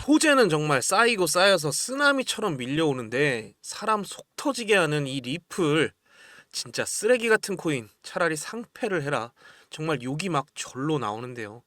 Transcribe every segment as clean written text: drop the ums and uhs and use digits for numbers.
호재는 정말 쌓이고 쌓여서 쓰나미처럼 밀려오는데 사람 속 터지게 하는 이 리플, 진짜 쓰레기 같은 코인, 차라리 상패를 해라. 정말 욕이 막 절로 나오는데요.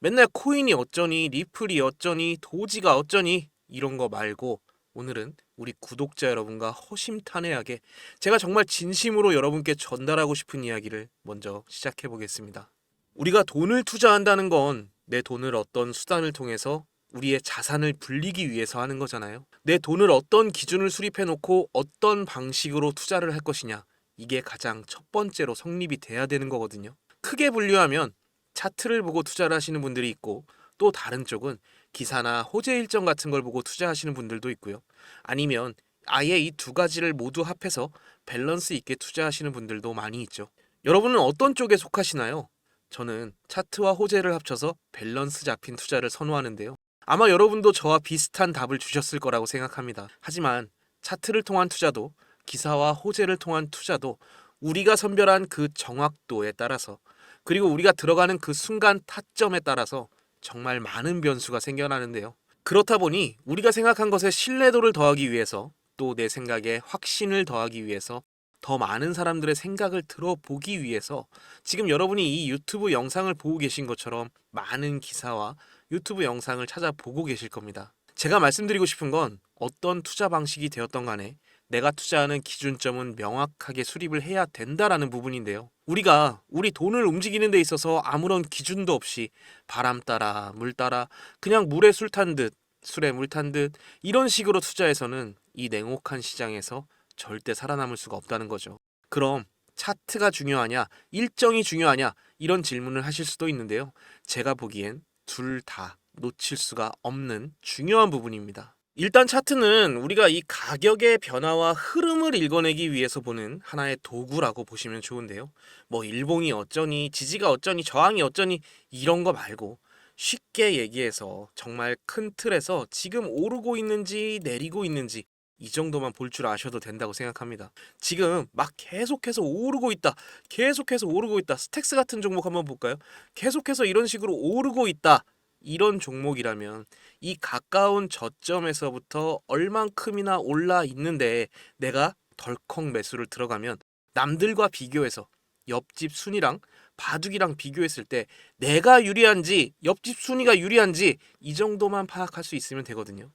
맨날 코인이 어쩌니, 리플이 어쩌니, 도지가 어쩌니 이런 거 말고 오늘은 우리 구독자 여러분과 허심탄회하게 제가 정말 진심으로 여러분께 전달하고 싶은 이야기를 먼저 시작해 보겠습니다. 우리가 돈을 투자한다는 건 내 돈을 어떤 수단을 통해서 우리의 자산을 불리기 위해서 하는 거잖아요. 내 돈을 어떤 기준을 수립해 놓고 어떤 방식으로 투자를 할 것이냐, 이게 가장 첫 번째로 성립이 돼야 되는 거거든요. 크게 분류하면 차트를 보고 투자를 하시는 분들이 있고, 또 다른 쪽은 기사나 호재 일정 같은 걸 보고 투자하시는 분들도 있고요. 아니면 아예 이 두 가지를 모두 합해서 밸런스 있게 투자하시는 분들도 많이 있죠. 여러분은 어떤 쪽에 속하시나요? 저는 차트와 호재를 합쳐서 밸런스 잡힌 투자를 선호하는데요. 아마 여러분도 저와 비슷한 답을 주셨을 거라고 생각합니다. 하지만 차트를 통한 투자도 기사와 호재를 통한 투자도 우리가 선별한 그 정확도에 따라서, 그리고 우리가 들어가는 그 순간 타점에 따라서 정말 많은 변수가 생겨나는데요. 그렇다 보니 우리가 생각한 것에 신뢰도를 더하기 위해서, 또 내 생각에 확신을 더하기 위해서, 더 많은 사람들의 생각을 들어보기 위해서 지금 여러분이 이 유튜브 영상을 보고 계신 것처럼 많은 기사와 유튜브 영상을 찾아보고 계실 겁니다. 제가 말씀드리고 싶은 건 어떤 투자 방식이 되었던 간에 내가 투자하는 기준점은 명확하게 수립을 해야 된다라는 부분인데요. 우리가 우리 돈을 움직이는 데 있어서 아무런 기준도 없이 바람 따라 물 따라 그냥 물에 술 탄 듯 술에 물 탄 듯 이런 식으로 투자해서는 이 냉혹한 시장에서 절대 살아남을 수가 없다는 거죠. 그럼 차트가 중요하냐, 일정이 중요하냐, 이런 질문을 하실 수도 있는데요. 제가 보기엔 둘 다 놓칠 수가 없는 중요한 부분입니다. 일단 차트는 우리가 이 가격의 변화와 흐름을 읽어내기 위해서 보는 하나의 도구라고 보시면 좋은데요. 뭐 일봉이 어쩌니, 지지가 어쩌니, 저항이 어쩌니 이런 거 말고 쉽게 얘기해서 정말 큰 틀에서 지금 오르고 있는지 내리고 있는지 이 정도만 볼 줄 아셔도 된다고 생각합니다. 지금 막 계속해서 오르고 있다. 계속해서 오르고 있다. 스택스 같은 종목 한번 볼까요? 계속해서 이런 식으로 오르고 있다. 이런 종목이라면 이 가까운 저점에서부터 얼만큼이나 올라 있는데 내가 덜컥 매수를 들어가면 남들과 비교해서 옆집 순위랑 바둑이랑 비교했을 때 내가 유리한지 옆집 순위가 유리한지 이 정도만 파악할 수 있으면 되거든요.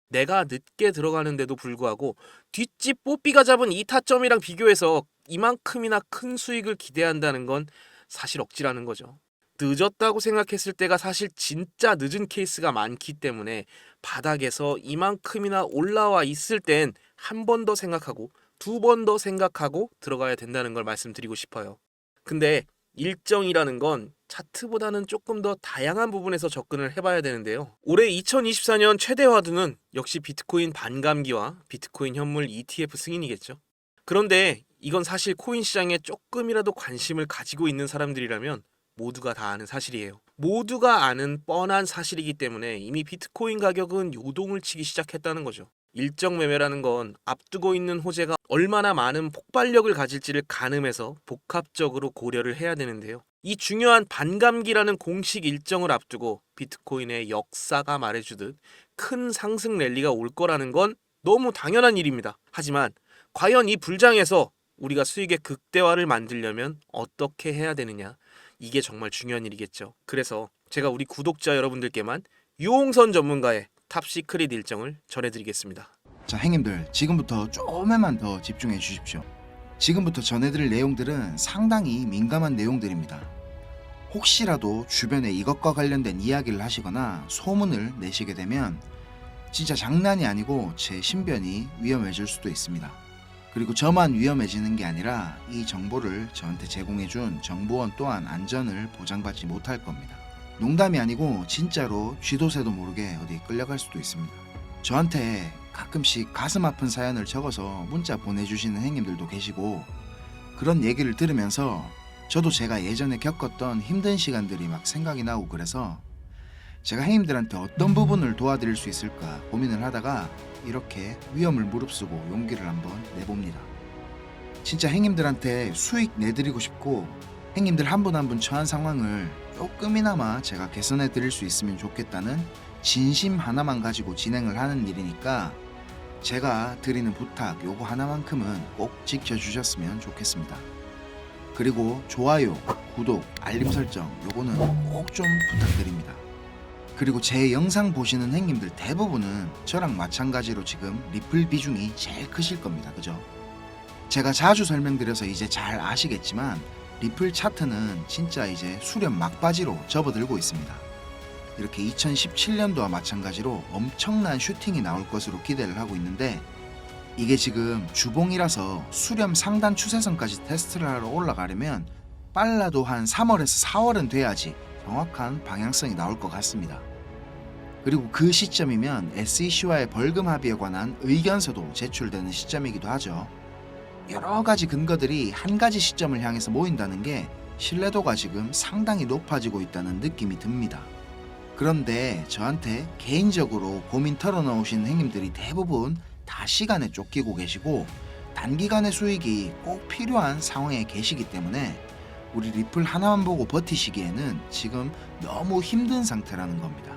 내가 늦게 들어가는데도 불구하고 뒷집 뽀삐가 잡은 이 타점이랑 비교해서 이만큼이나 큰 수익을 기대한다는 건 사실 억지라는 거죠. 늦었다고 생각했을 때가 사실 진짜 늦은 케이스가 많기 때문에 바닥에서 이만큼이나 올라와 있을 땐 한 번 더 생각하고 두 번 더 생각하고 들어가야 된다는 걸 말씀드리고 싶어요. 근데 일정이라는 건 차트보다는 조금 더 다양한 부분에서 접근을 해봐야 되는데요. 올해 2024년 최대 화두는 역시 비트코인 반감기와 비트코인 현물 ETF 승인이겠죠. 그런데 이건 사실 코인 시장에 조금이라도 관심을 가지고 있는 사람들이라면 모두가 다 아는 사실이에요. 모두가 아는 뻔한 사실이기 때문에 이미 비트코인 가격은 요동을 치기 시작했다는 거죠. 일정 매매라는 건 앞두고 있는 호재가 얼마나 많은 폭발력을 가질지를 가늠해서 복합적으로 고려를 해야 되는데요. 이 중요한 반감기라는 공식 일정을 앞두고 비트코인의 역사가 말해주듯 큰 상승 랠리가 올 거라는 건 너무 당연한 일입니다. 하지만 과연 이 불장에서 우리가 수익의 극대화를 만들려면 어떻게 해야 되느냐? 이게 정말 중요한 일이겠죠. 그래서 제가 우리 구독자 여러분들께만 유홍선 전문가의 탑시크릿 일정을 전해드리겠습니다. 자, 행님들 지금부터 조금만 더 집중해 주십시오. 지금부터 전해드릴 내용들은 상당히 민감한 내용들입니다. 혹시라도 주변에 이것과 관련된 이야기를 하시거나 소문을 내시게 되면 진짜 장난이 아니고 제 신변이 위험해질 수도 있습니다. 그리고 저만 위험해지는 게 아니라 이 정보를 저한테 제공해준 정보원 또한 안전을 보장받지 못할 겁니다. 농담이 아니고 진짜로 쥐도 새도 모르게 어디 끌려갈 수도 있습니다. 저한테 가끔씩 가슴 아픈 사연을 적어서 문자 보내주시는 행님들도 계시고, 그런 얘기를 들으면서 저도 제가 예전에 겪었던 힘든 시간들이 막 생각이 나고, 그래서 제가 행님들한테 어떤 부분을 도와드릴 수 있을까 고민을 하다가 이렇게 위험을 무릅쓰고 용기를 한번 내봅니다. 진짜 행님들한테 수익 내드리고 싶고 행님들 한 분 한 분 처한 상황을 조금이나마 제가 개선해 드릴 수 있으면 좋겠다는 진심 하나만 가지고 진행을 하는 일이니까 제가 드리는 부탁 요거 하나만큼은 꼭 지켜주셨으면 좋겠습니다. 그리고 좋아요, 구독, 알림 설정 요거는 꼭 좀 부탁드립니다. 그리고 제 영상 보시는 행님들 대부분은 저랑 마찬가지로 지금 리플 비중이 제일 크실 겁니다. 그죠? 제가 자주 설명드려서 이제 잘 아시겠지만 리플 차트는 진짜 이제 수렴 막바지로 접어들고 있습니다. 이렇게 2017년도와 마찬가지로 엄청난 슈팅이 나올 것으로 기대를 하고 있는데 이게 지금 주봉이라서 수렴 상단 추세선까지 테스트를 하러 올라가려면 빨라도 한 3월에서 4월은 돼야지 정확한 방향성이 나올 것 같습니다. 그리고 그 시점이면 SEC와의 벌금 합의에 관한 의견서도 제출되는 시점이기도 하죠. 여러 가지 근거들이 한 가지 시점을 향해서 모인다는 게 신뢰도가 지금 상당히 높아지고 있다는 느낌이 듭니다. 그런데 저한테 개인적으로 고민 털어놓으신 행님들이 대부분 다 시간에 쫓기고 계시고 단기간의 수익이 꼭 필요한 상황에 계시기 때문에 우리 리플 하나만 보고 버티시기에는 지금 너무 힘든 상태라는 겁니다.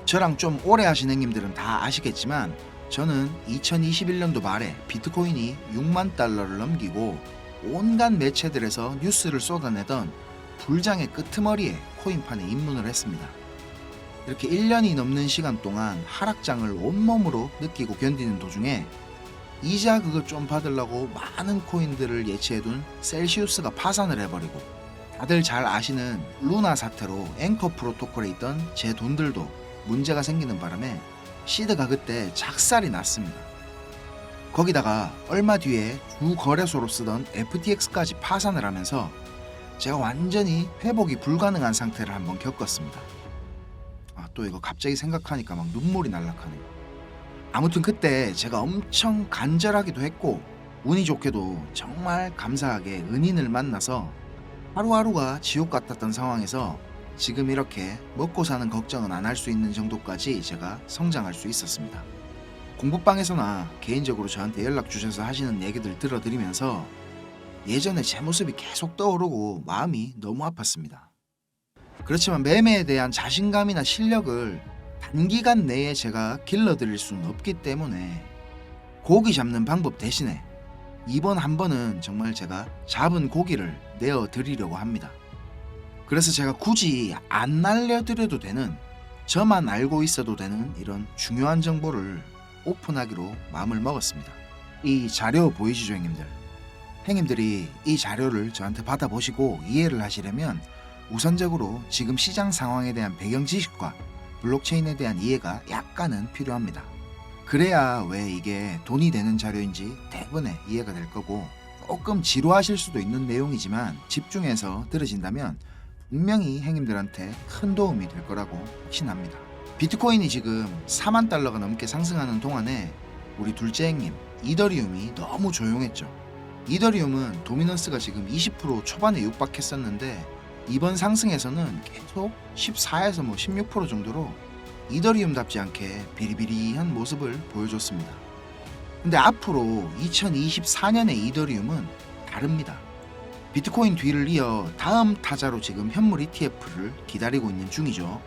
저랑 좀 오래 하신 행님들은 다 아시겠지만 저는 2021년도 말에 비트코인이 6만 달러를 넘기고 온갖 매체들에서 뉴스를 쏟아내던 불장의 끄트머리에 코인판에 입문을 했습니다. 이렇게 1년이 넘는 시간 동안 하락장을 온몸으로 느끼고 견디는 도중에 이자 그거 좀 받으려고 많은 코인들을 예치해둔 셀시우스가 파산을 해버리고 다들 잘 아시는 루나 사태로 앵커 프로토콜에 있던 제 돈들도 문제가 생기는 바람에 시드가 그때 작살이 났습니다. 거기다가 얼마 뒤에 주 거래소로 쓰던 FTX까지 파산을 하면서 제가 완전히 회복이 불가능한 상태를 한번 겪었습니다. 또 이거 갑자기 생각하니까 막 눈물이 날락하네요. 아무튼 그때 제가 엄청 간절하기도 했고 운이 좋게도 정말 감사하게 은인을 만나서 하루하루가 지옥 같았던 상황에서 지금 이렇게 먹고 사는 걱정은 안 할 수 있는 정도까지 제가 성장할 수 있었습니다. 공부방에서나 개인적으로 저한테 연락 주셔서 하시는 얘기들 들어드리면서 예전에 제 모습이 계속 떠오르고 마음이 너무 아팠습니다. 그렇지만 매매에 대한 자신감이나 실력을 단기간 내에 제가 길러드릴 수는 없기 때문에 고기 잡는 방법 대신에 이번 한 번은 정말 제가 잡은 고기를 내어드리려고 합니다. 그래서 제가 굳이 안 알려드려도 되는, 저만 알고 있어도 되는 이런 중요한 정보를 오픈하기로 마음을 먹었습니다. 이 자료 보이시죠, 형님들? 형님들이 이 자료를 저한테 받아보시고 이해를 하시려면 우선적으로 지금 시장 상황에 대한 배경 지식과 블록체인에 대한 이해가 약간은 필요합니다. 그래야 왜 이게 돈이 되는 자료인지 대부분의 이해가 될 거고, 조금 지루하실 수도 있는 내용이지만 집중해서 들으신다면 분명히 형님들한테 큰 도움이 될 거라고 확신합니다. 비트코인이 지금 4만 달러가 넘게 상승하는 동안에 우리 둘째 형님 이더리움이 너무 조용했죠. 이더리움은 도미넌스가 지금 20% 초반에 육박했었는데 이번 상승에서는 계속 14에서 16% 정도로 이더리움답지 않게 비리비리한 모습을 보여줬습니다. 근데 앞으로 2024년의 이더리움은 다릅니다. 비트코인 뒤를 이어 다음 타자로 지금 현물 ETF를 기다리고 있는 중이죠.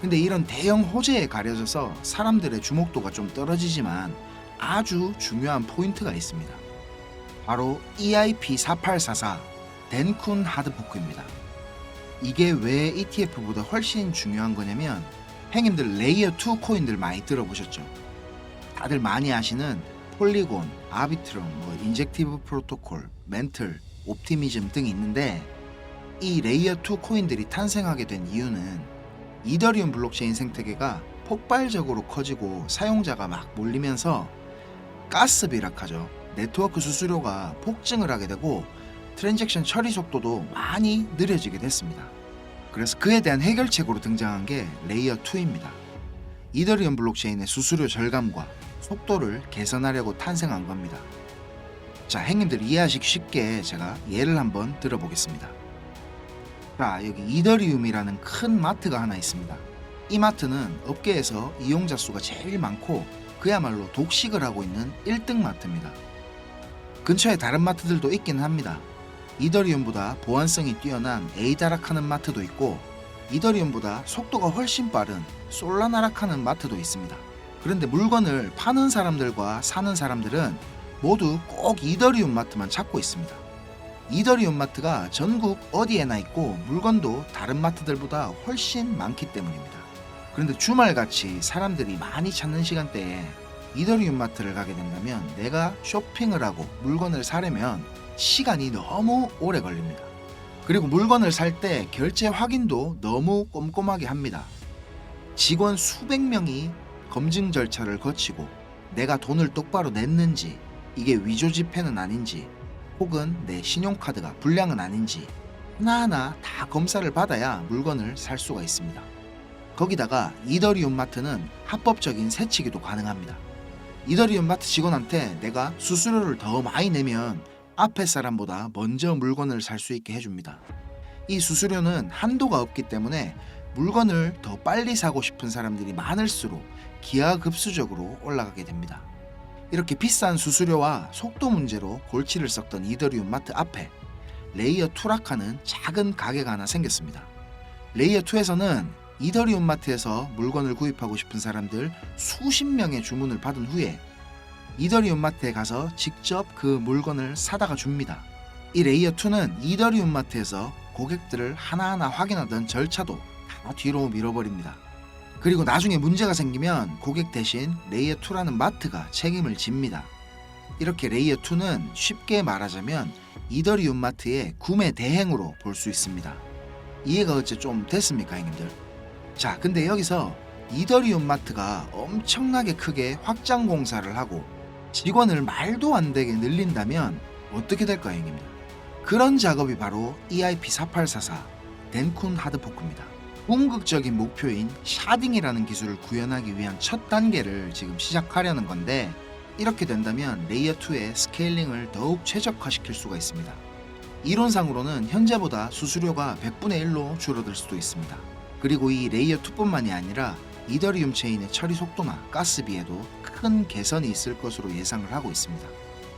근데 이런 대형 호재에 가려져서 사람들의 주목도가 좀 떨어지지만 아주 중요한 포인트가 있습니다. 바로 EIP4844 덴쿤 하드포크입니다. 이게 왜 ETF보다 훨씬 중요한 거냐면 형님들 레이어 2 코인들 많이 들어보셨죠? 다들 많이 아시는 폴리곤, 아비트럼, 인젝티브 프로토콜, 멘틀, 옵티미즘 등이 있는데 이 레이어 2 코인들이 탄생하게 된 이유는 이더리움 블록체인 생태계가 폭발적으로 커지고 사용자가 막 몰리면서 가스 비락하죠. 네트워크 수수료가 폭증을 하게 되고 트랜잭션 처리 속도도 많이 느려지게 됐습니다. 그래서 그에 대한 해결책으로 등장한 게 레이어 2입니다. 이더리움 블록체인의 수수료 절감과 속도를 개선하려고 탄생한 겁니다. 자, 형님들 이해하시기 쉽게 제가 예를 한번 들어보겠습니다. 자, 여기 이더리움이라는 큰 마트가 하나 있습니다. 이 마트는 업계에서 이용자 수가 제일 많고 그야말로 독식을 하고 있는 1등 마트입니다. 근처에 다른 마트들도 있긴 합니다. 이더리움보다 보안성이 뛰어난 에이다락하는 마트도 있고 이더리움보다 속도가 훨씬 빠른 솔라나락하는 마트도 있습니다. 그런데 물건을 파는 사람들과 사는 사람들은 모두 꼭 이더리움 마트만 찾고 있습니다. 이더리움 마트가 전국 어디에나 있고 물건도 다른 마트들보다 훨씬 많기 때문입니다. 그런데 주말같이 사람들이 많이 찾는 시간대에 이더리움 마트를 가게 된다면 내가 쇼핑을 하고 물건을 사려면 시간이 너무 오래 걸립니다. 그리고 물건을 살 때 결제 확인도 너무 꼼꼼하게 합니다. 직원 수백 명이 검증 절차를 거치고 내가 돈을 똑바로 냈는지, 이게 위조 지폐는 아닌지, 혹은 내 신용카드가 불량은 아닌지 하나하나 다 검사를 받아야 물건을 살 수가 있습니다. 거기다가 이더리움 마트는 합법적인 세치기도 가능합니다. 이더리움 마트 직원한테 내가 수수료를 더 많이 내면 앞에 사람보다 먼저 물건을 살 수 있게 해줍니다. 이 수수료는 한도가 없기 때문에 물건을 더 빨리 사고 싶은 사람들이 많을수록 기하급수적으로 올라가게 됩니다. 이렇게 비싼 수수료와 속도 문제로 골치를 썩던 이더리움 마트 앞에 레이어 투락하는 작은 가게가 하나 생겼습니다. 레이어 2에서는 이더리움 마트에서 물건을 구입하고 싶은 사람들 수십 명의 주문을 받은 후에 이더리움 마트에 가서 직접 그 물건을 사다가 줍니다. 이 레이어 2는 이더리움 마트에서 고객들을 하나하나 확인하던 절차도 다 뒤로 밀어버립니다. 그리고 나중에 문제가 생기면 고객 대신 레이어 2라는 마트가 책임을 집니다. 이렇게 레이어 2는 쉽게 말하자면 이더리움 마트의 구매 대행으로 볼 수 있습니다. 이해가 어째 좀 됐습니까, 형님들? 자, 근데 여기서 이더리움 마트가 엄청나게 크게 확장 공사를 하고 직원을 말도 안 되게 늘린다면 어떻게 될까요, 형님들? 그런 작업이 바로 EIP4844 덴쿤 하드포크입니다. 궁극적인 목표인 샤딩이라는 기술을 구현하기 위한 첫 단계를 지금 시작하려는 건데, 이렇게 된다면 레이어 2의 스케일링을 더욱 최적화시킬 수가 있습니다. 이론상으로는 현재보다 수수료가 100분의 1로 줄어들 수도 있습니다. 그리고 이 레이어 2뿐만이 아니라 이더리움 체인의 처리 속도나 가스비에도 큰 개선이 있을 것으로 예상을 하고 있습니다.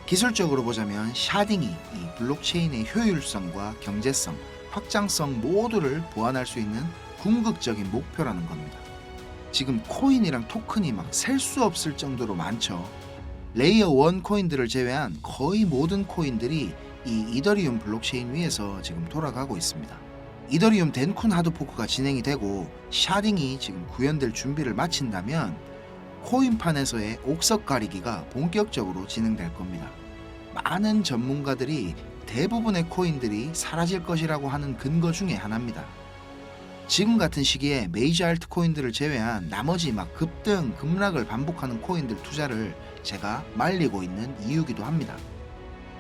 기술적으로 보자면 샤딩이 이 블록체인의 효율성과 경제성, 확장성 모두를 보완할 수 있는 궁극적인 목표라는 겁니다. 지금 코인이랑 토큰이 막 셀 수 없을 정도로 많죠. 레이어 1 코인들을 제외한 거의 모든 코인들이 이 이더리움 블록체인 위에서 지금 돌아가고 있습니다. 이더리움 덴쿤 하드포크가 진행이 되고 샤딩이 지금 구현될 준비를 마친다면 코인판에서의 옥석 가리기가 본격적으로 진행될 겁니다. 많은 전문가들이 대부분의 코인들이 사라질 것이라고 하는 근거 중에 하나입니다. 지금 같은 시기에 메이저 알트 코인들을 제외한 나머지 막 급등, 급락을 반복하는 코인들 투자를 제가 말리고 있는 이유기도 합니다.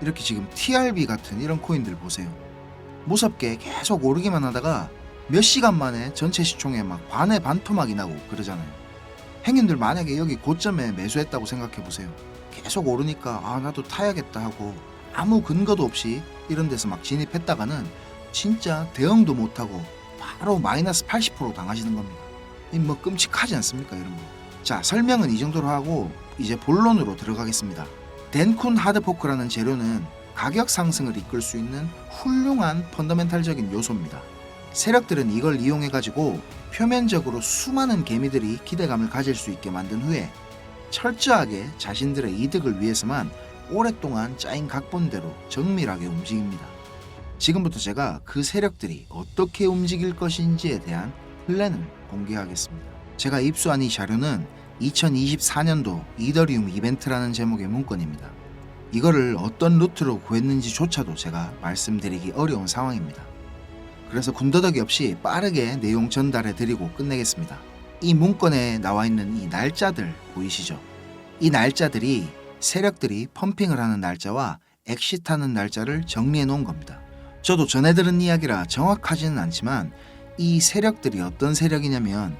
이렇게 지금 TRB 같은 이런 코인들 보세요. 무섭게 계속 오르기만 하다가 몇 시간 만에 전체 시총에 막 반의 반토막이 나고 그러잖아요. 행님들 만약에 여기 고점에 매수했다고 생각해 보세요. 계속 오르니까 아 나도 타야겠다 하고 아무 근거도 없이 이런 데서 막 진입했다가는 진짜 대응도 못하고 바로 마이너스 80% 당하시는 겁니다. 이 뭐 끔찍하지 않습니까, 이런 거. 자, 설명은 이 정도로 하고 이제 본론으로 들어가겠습니다. 덴쿤 하드포크라는 재료는 가격 상승을 이끌 수 있는 훌륭한 펀더멘탈적인 요소입니다. 세력들은 이걸 이용해 가지고 표면적으로 수많은 개미들이 기대감을 가질 수 있게 만든 후에 철저하게 자신들의 이득을 위해서만 오랫동안 짜인 각본대로 정밀하게 움직입니다. 지금부터 제가 그 세력들이 어떻게 움직일 것인지에 대한 플랜을 공개하겠습니다. 제가 입수한 이 자료는 2024년도 이더리움 이벤트라는 제목의 문건입니다. 이거를 어떤 루트로 구했는지조차도 제가 말씀드리기 어려운 상황입니다. 그래서 군더더기 없이 빠르게 내용 전달해 드리고 끝내겠습니다. 이 문건에 나와 있는 이 날짜들 보이시죠? 이 날짜들이 세력들이 펌핑을 하는 날짜와 엑시트하는 날짜를 정리해 놓은 겁니다. 저도 전해 들은 이야기라 정확하지는 않지만 이 세력들이 어떤 세력이냐면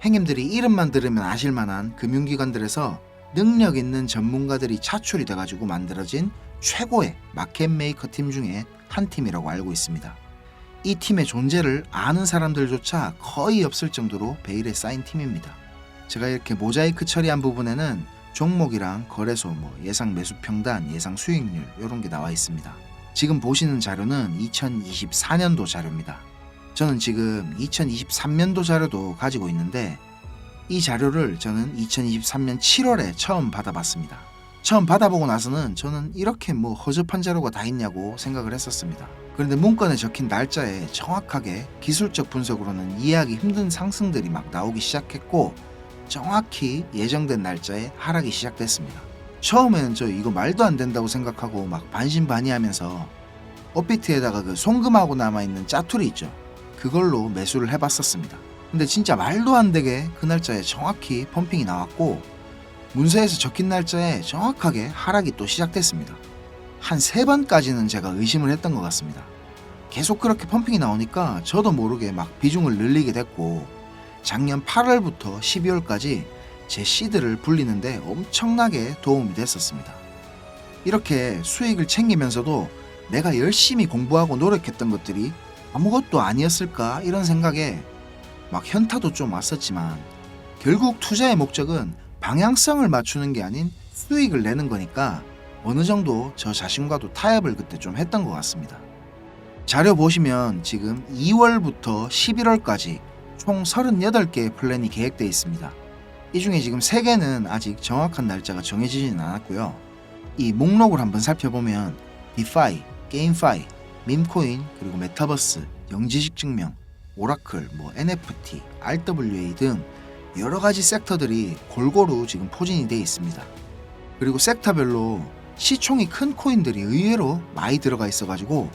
행님들이 이름만 들으면 아실만한 금융기관들에서 능력 있는 전문가들이 차출이 돼가지고 만들어진 최고의 마켓 메이커 팀 중에 한 팀이라고 알고 있습니다. 이 팀의 존재를 아는 사람들조차 거의 없을 정도로 베일에 쌓인 팀입니다. 제가 이렇게 모자이크 처리한 부분에는 종목이랑 거래소, 예상 매수 평단, 예상 수익률 이런 게 나와 있습니다. 지금 보시는 자료는 2024년도 자료입니다. 저는 지금 2023년도 자료도 가지고 있는데 이 자료를 저는 2023년 7월에 처음 받아봤습니다. 처음 받아보고 나서는 저는 이렇게 뭐 허접한 자료가 다 있냐고 생각을 했었습니다. 그런데 문건에 적힌 날짜에 정확하게 기술적 분석으로는 이해하기 힘든 상승들이 막 나오기 시작했고 정확히 예정된 날짜에 하락이 시작됐습니다. 처음에는 저 이거 말도 안 된다고 생각하고 막 반신반의하면서 업비트에다가 그 송금하고 남아있는 짜투리 있죠. 그걸로 매수를 해봤었습니다. 근데 진짜 말도 안 되게 그 날짜에 정확히 펌핑이 나왔고 문서에서 적힌 날짜에 정확하게 하락이 또 시작됐습니다. 한 3번까지는 제가 의심을 했던 것 같습니다. 계속 그렇게 펌핑이 나오니까 저도 모르게 막 비중을 늘리게 됐고 작년 8월부터 12월까지 제 시드를 불리는데 엄청나게 도움이 됐었습니다. 이렇게 수익을 챙기면서도 내가 열심히 공부하고 노력했던 것들이 아무것도 아니었을까 이런 생각에 막 현타도 좀 왔었지만 결국 투자의 목적은 방향성을 맞추는 게 아닌 수익을 내는 거니까 어느 정도 저 자신과도 타협을 그때 좀 했던 것 같습니다. 자료 보시면 지금 2월부터 11월까지 총 38개의 플랜이 계획되어 있습니다. 이 중에 지금 3개는 아직 정확한 날짜가 정해지지는 않았고요. 이 목록을 한번 살펴보면 디파이, 게임파이, 밈코인, 그리고 메타버스, 영지식 증명, 오라클, NFT, RWA 등 여러 가지 섹터들이 골고루 지금 포진이 되어 있습니다. 그리고 섹터별로 시총이 큰 코인들이 의외로 많이 들어가 있어가지고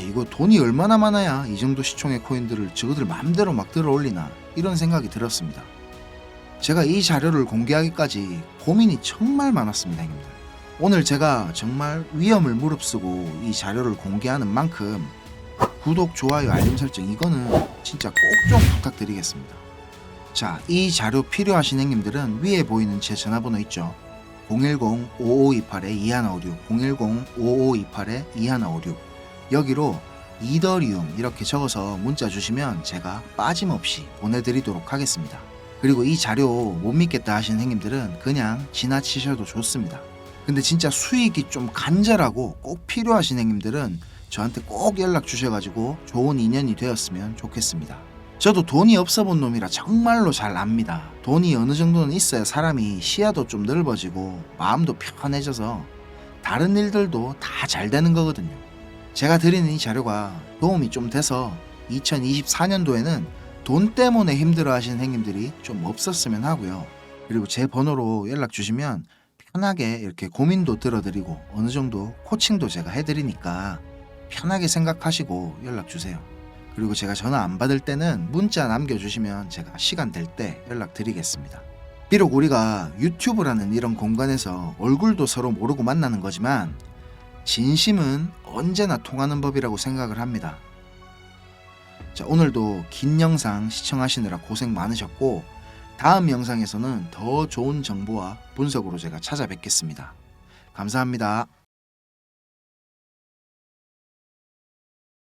이거 돈이 얼마나 많아야 이 정도 시총의 코인들을 저거들 마음대로 막 들어 올리나 이런 생각이 들었습니다. 제가 이 자료를 공개하기까지 고민이 정말 많았습니다, 형님들. 오늘 제가 정말 위험을 무릅쓰고 이 자료를 공개하는 만큼 구독, 좋아요, 알림 설정 이거는 진짜 꼭 좀 부탁드리겠습니다. 자, 이 자료 필요하신 형님들은 위에 보이는 제 전화번호 있죠. 010-5528-2156 010-5528-2156 여기로 이더리움 이렇게 적어서 문자 주시면 제가 빠짐없이 보내드리도록 하겠습니다. 그리고 이 자료 못 믿겠다 하시는 형님들은 그냥 지나치셔도 좋습니다. 근데 진짜 수익이 좀 간절하고 꼭 필요하신 형님들은 저한테 꼭 연락 주셔가지고 좋은 인연이 되었으면 좋겠습니다. 저도 돈이 없어 본 놈이라 정말로 잘 압니다. 돈이 어느 정도는 있어야 사람이 시야도 좀 넓어지고 마음도 편해져서 다른 일들도 다 잘 되는 거거든요. 제가 드리는 이 자료가 도움이 좀 돼서 2024년도에는 돈 때문에 힘들어 하시는 형님들이 좀 없었으면 하고요. 그리고 제 번호로 연락 주시면 편하게 이렇게 고민도 들어드리고 어느 정도 코칭도 제가 해드리니까 편하게 생각하시고 연락 주세요. 그리고 제가 전화 안 받을 때는 문자 남겨주시면 제가 시간 될 때 연락드리겠습니다. 비록 우리가 유튜브라는 이런 공간에서 얼굴도 서로 모르고 만나는 거지만 진심은 언제나 통하는 법이라고 생각을 합니다. 자, 오늘도 긴 영상 시청하시느라 고생 많으셨고 다음 영상에서는 더 좋은 정보와 분석으로 제가 찾아뵙겠습니다. 감사합니다.